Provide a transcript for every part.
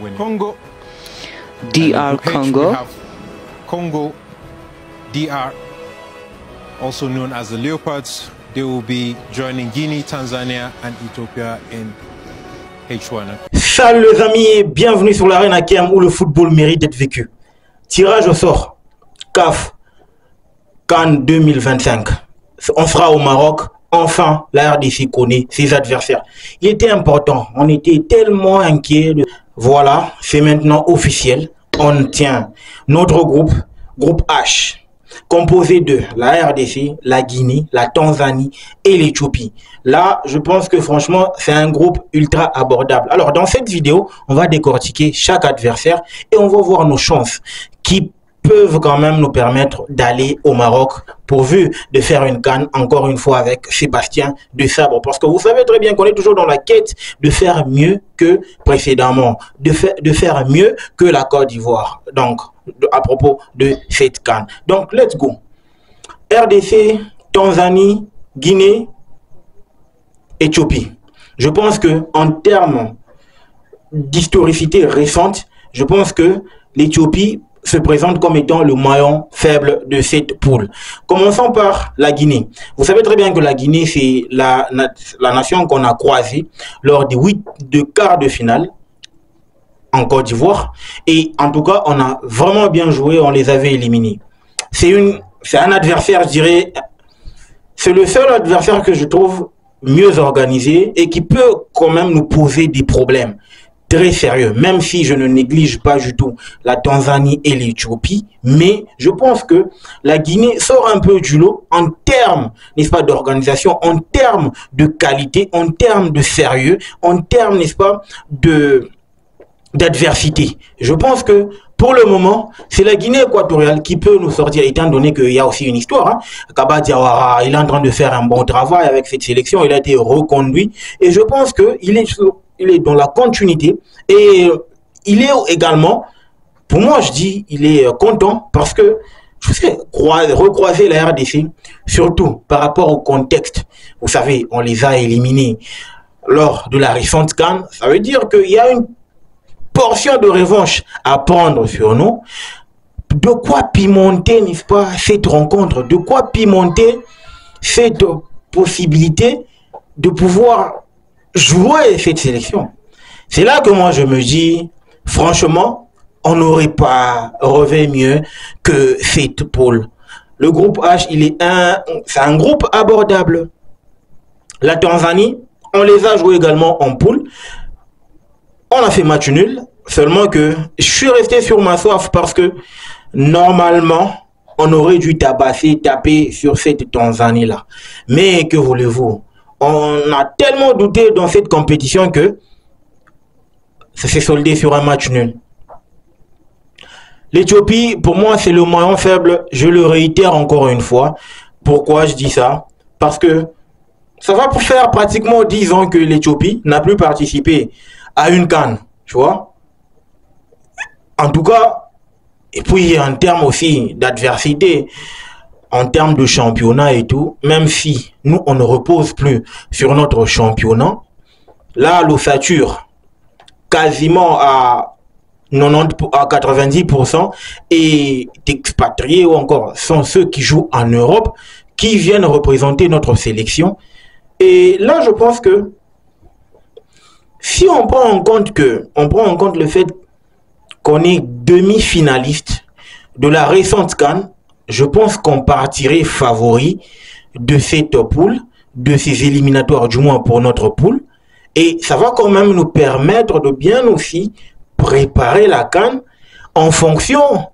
winning. Congo, DR Congo. We have Congo, DR, also known as the Leopards. They will be joining Guinea, Tanzania, and Ethiopia in H1. Salut les amis et bienvenue sur l'arène AKM où le football mérite d'être vécu. Tirage au sort, CAF, CAN 2025. On sera au Maroc. Enfin, la RDC connaît ses adversaires. Il était important. On était tellement inquiets. Voilà, c'est maintenant officiel. On tient notre groupe, groupe H, composé de la RDC, la Guinée, la Tanzanie et l'Éthiopie. Là, je pense que franchement, c'est un groupe ultra abordable. Alors, dans cette vidéo, on va décortiquer chaque adversaire et on va voir nos chances qui peuvent quand même nous permettre d'aller au Maroc pourvu de faire une CAN encore une fois avec Sébastien Desabre, parce que vous savez très bien qu'on est toujours dans la quête de faire mieux que précédemment, de faire mieux que la Côte d'Ivoire. Donc à propos de cette CAN, donc let's go. RDC, Tanzanie, Guinée, Éthiopie. Je pense que en termes d'historicité récente, je pense que l'Éthiopie se présente comme étant le maillon faible de cette poule. Commençons par la Guinée. Vous savez très bien que la Guinée, c'est la nation qu'on a croisée lors des quarts de finale en Côte d'Ivoire. Et en tout cas, on a vraiment bien joué, on les avait éliminés. C'est un adversaire, je dirais, c'est le seul adversaire que je trouve mieux organisé et qui peut quand même nous poser des problèmes très sérieux, même si je ne néglige pas du tout la Tanzanie et l'Éthiopie, mais je pense que la Guinée sort un peu du lot en termes, n'est-ce pas, d'organisation, en termes de qualité, en termes de sérieux, en termes, n'est-ce pas, d'adversité. Je pense que pour le moment, c'est la Guinée équatoriale qui peut nous sortir, étant donné qu'il y a aussi une histoire. Hein. Kaba Diawara, il est en train de faire un bon travail avec cette sélection, il a été reconduit, et je pense qu'il est dans la continuité et il est également, pour moi je dis, il est content parce que, je sais, recroiser la RDC, surtout par rapport au contexte. Vous savez, on les a éliminés lors de la récente CAN. Ça veut dire qu'il y a une portion de revanche à prendre sur nous. De quoi pimenter, n'est-ce pas, cette rencontre? De quoi pimenter cette possibilité de pouvoir jouer cette sélection? C'est là que moi je me dis, franchement, on n'aurait pas rêvé mieux que cette poule. Le groupe H, c'est un groupe abordable. La Tanzanie, on les a joués également en poule. On a fait match nul, seulement que je suis resté sur ma soif parce que normalement, on aurait dû taper sur cette Tanzanie-là. Mais que voulez-vous? On a tellement douté dans cette compétition que ça s'est soldé sur un match nul. L'Éthiopie, pour moi, c'est le maillon faible. Je le réitère encore une fois. Pourquoi je dis ça? Parce que ça va pour faire pratiquement 10 ans que l'Éthiopie n'a plus participé à une CAN, tu vois. En tout cas, et puis en termes aussi d'adversité, en termes de championnat et tout, même si nous, on ne repose plus sur notre championnat, là, l'ossature, quasiment à 90% est expatrié ou encore sont ceux qui jouent en Europe, qui viennent représenter notre sélection. Et là, je pense que si on prend en compte le fait qu'on est demi-finaliste de la récente CAN, je pense qu'on partirait favori de cette poule, de ces éliminatoires, du moins pour notre poule. Et ça va quand même nous permettre de bien aussi préparer la CAN en fonction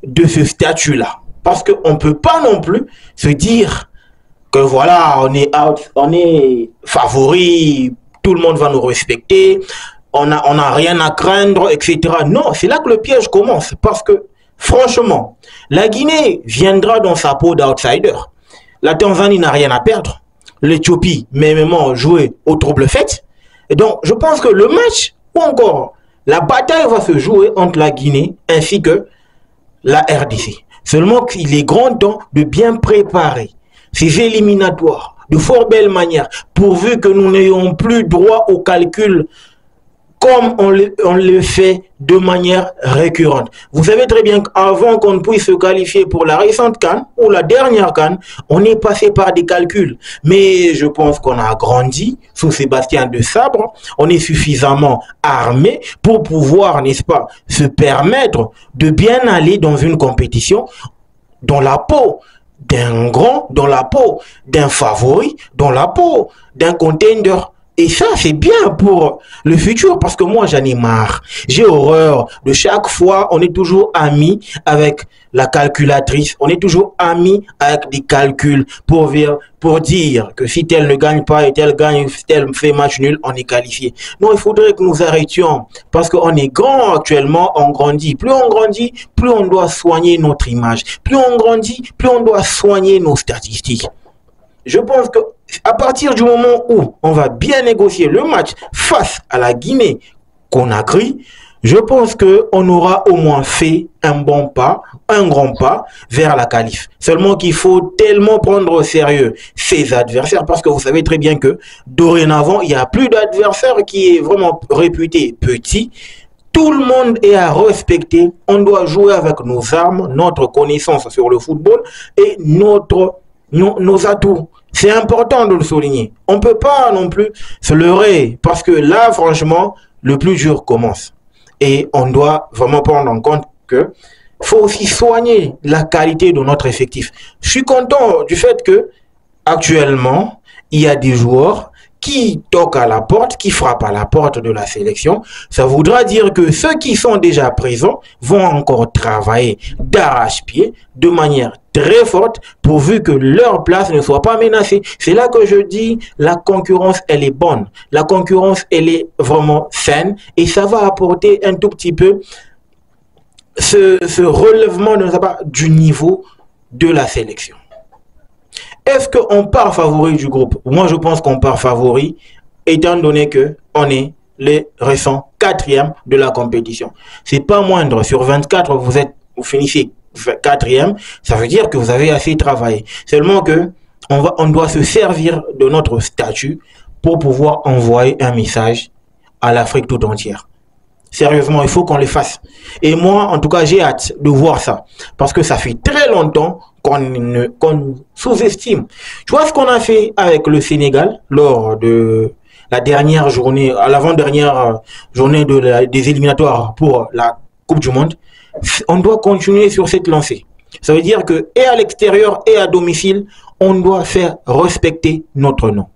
de ce statut-là. Parce qu'on ne peut pas non plus se dire que voilà, on est favori, tout le monde va nous respecter, on n'a rien à craindre, etc. Non, c'est là que le piège commence. Parce que, franchement, la Guinée viendra dans sa peau d'outsider. La Tanzanie n'a rien à perdre. L'Éthiopie, même jouer au trouble fête. Et donc, je pense que le match, ou encore, la bataille va se jouer entre la Guinée ainsi que la RDC. Seulement qu'il est grand temps de bien préparer ces éliminatoires de fort belle manière, pourvu que nous n'ayons plus droit au calcul comme on le fait de manière récurrente. Vous savez très bien qu'avant qu'on puisse se qualifier pour la récente CAN ou la dernière CAN, on est passé par des calculs. Mais je pense qu'on a grandi sous Sébastien Desabre. On est suffisamment armé pour pouvoir, n'est-ce pas, se permettre de bien aller dans une compétition dans la peau d'un grand, dans la peau d'un favori, dans la peau d'un contender. Et ça, c'est bien pour le futur parce que moi, j'en ai marre. J'ai horreur de chaque fois, on est toujours amis avec la calculatrice. On est toujours amis avec des calculs pour dire que si tel ne gagne pas et tel gagne, si tel fait match nul, on est qualifié. Non, il faudrait que nous arrêtions parce qu'on est grand actuellement, on grandit. Plus on grandit, plus on doit soigner notre image. Plus on grandit, plus on doit soigner nos statistiques. Je pense que à partir du moment où on va bien négocier le match face à la Guinée-Conakry, je pense qu'on aura au moins fait un bon pas, un grand pas vers la qualif. Seulement qu'il faut tellement prendre au sérieux ses adversaires parce que vous savez très bien que dorénavant, il n'y a plus d'adversaire qui est vraiment réputé petit. Tout le monde est à respecter. On doit jouer avec nos armes, notre connaissance sur le football et nos atouts. C'est important de le souligner. On ne peut pas non plus se leurrer parce que là, franchement, le plus dur commence. Et on doit vraiment prendre en compte que faut aussi soigner la qualité de notre effectif. Je suis content du fait que actuellement, il y a des joueurs qui toquent à la porte, qui frappent à la porte de la sélection. Ça voudra dire que ceux qui sont déjà présents vont encore travailler d'arrache-pied de manière très forte pourvu que leur place ne soit pas menacée. C'est là que je dis la concurrence, elle est bonne. La concurrence, elle est vraiment saine et ça va apporter un tout petit peu ce relèvement du niveau de la sélection. Est-ce qu'on part favori du groupe? Moi, je pense qu'on part favori, étant donné qu'on est les récents 4e de la compétition. C'est pas moindre. Sur 24, vous finissez 4e. Ça veut dire que vous avez assez travaillé. Seulement que on doit se servir de notre statut pour pouvoir envoyer un message à l'Afrique tout entière. Sérieusement, il faut qu'on le fasse. Et moi, en tout cas, j'ai hâte de voir ça. Parce que ça fait très longtemps qu'on sous-estime. Tu vois ce qu'on a fait avec le Sénégal lors de la dernière journée, à l'avant-dernière journée des éliminatoires pour la Coupe du Monde. On doit continuer sur cette lancée. Ça veut dire que, et à l'extérieur et à domicile, on doit faire respecter notre nom.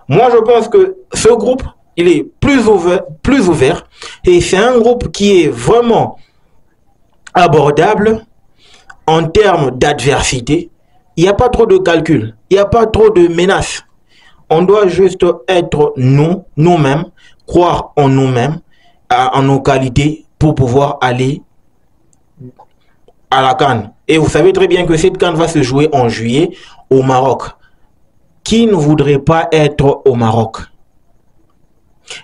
Moi, je pense que ce groupe, il est plus ouvert et c'est un groupe qui est vraiment abordable en termes d'adversité. Il n'y a pas trop de calculs, il n'y a pas trop de menaces. On doit juste être nous-mêmes, croire en nous-mêmes, en nos qualités pour pouvoir aller à la CAN. Et vous savez très bien que cette CAN va se jouer en juillet au Maroc. Qui ne voudrait pas être au Maroc?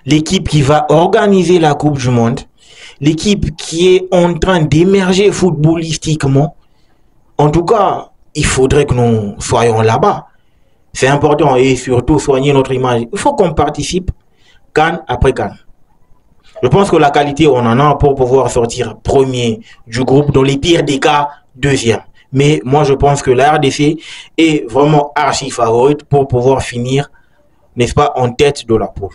L'équipe qui va organiser la Coupe du Monde, l'équipe qui est en train d'émerger footballistiquement. En tout cas, il faudrait que nous soyons là-bas. C'est important et surtout soigner notre image. Il faut qu'on participe CAN après CAN. Je pense que la qualité, on en a pour pouvoir sortir premier du groupe, dans les pires des cas, deuxième. Mais moi, je pense que la RDC est vraiment archi favorite pour pouvoir finir, n'est-ce pas, en tête de la poule.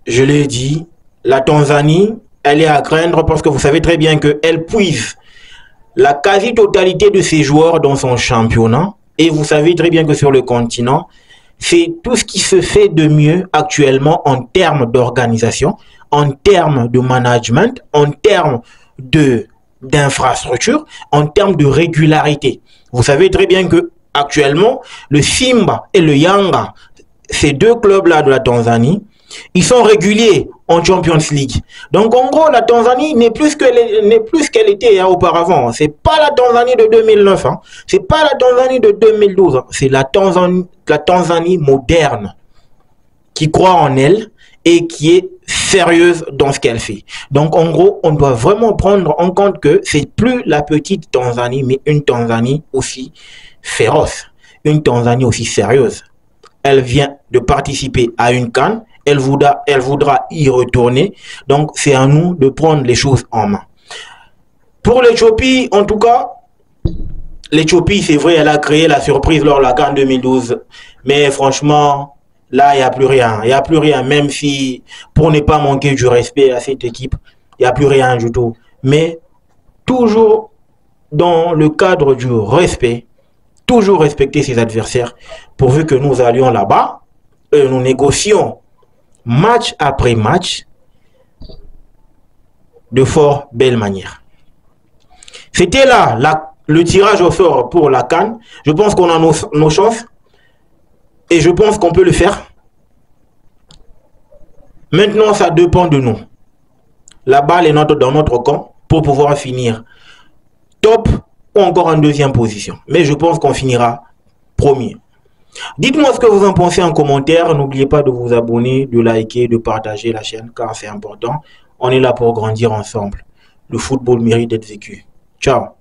Je l'ai dit, la Tanzanie, elle est à craindre parce que vous savez très bien qu'elle puise la quasi-totalité de ses joueurs dans son championnat. Et vous savez très bien que sur le continent, c'est tout ce qui se fait de mieux actuellement en termes d'organisation, en termes de management, en termes d'infrastructure, en termes de régularité. Vous savez très bien que actuellement, le Simba et le Yanga, ces deux clubs-là de la Tanzanie, ils sont réguliers en Champions League. Donc en gros, la Tanzanie n'est plus qu'elle était auparavant. C'est pas la Tanzanie de 2009, hein. C'est pas la Tanzanie de 2012. Hein. C'est la Tanzanie moderne qui croit en elle et qui est sérieuse dans ce qu'elle fait. Donc en gros, on doit vraiment prendre en compte que c'est plus la petite Tanzanie, mais une Tanzanie aussi féroce, une Tanzanie aussi sérieuse. Elle vient de participer à une CAN. elle voudra y retourner. Donc, c'est à nous de prendre les choses en main. Pour l'Éthiopie, en tout cas, l'Éthiopie, c'est vrai, elle a créé la surprise lors de la CAN 2012. Mais franchement, là, il n'y a plus rien. Il n'y a plus rien, même si, pour ne pas manquer du respect à cette équipe, il n'y a plus rien du tout. Mais toujours dans le cadre du respect, toujours respecter ses adversaires, pourvu que nous allions là-bas et nous négocions match après match de fort belle manière. C'était là le tirage au sort pour la CAN. Je pense qu'on a nos chances et je pense qu'on peut le faire. Maintenant, ça dépend de nous. La balle est dans notre camp pour pouvoir finir top ou encore en deuxième position. Mais je pense qu'on finira premier. Dites-moi ce que vous en pensez en commentaire. N'oubliez pas de vous abonner, de liker, de partager la chaîne car c'est important. On est là pour grandir ensemble. Le football mérite d'être vécu. Ciao.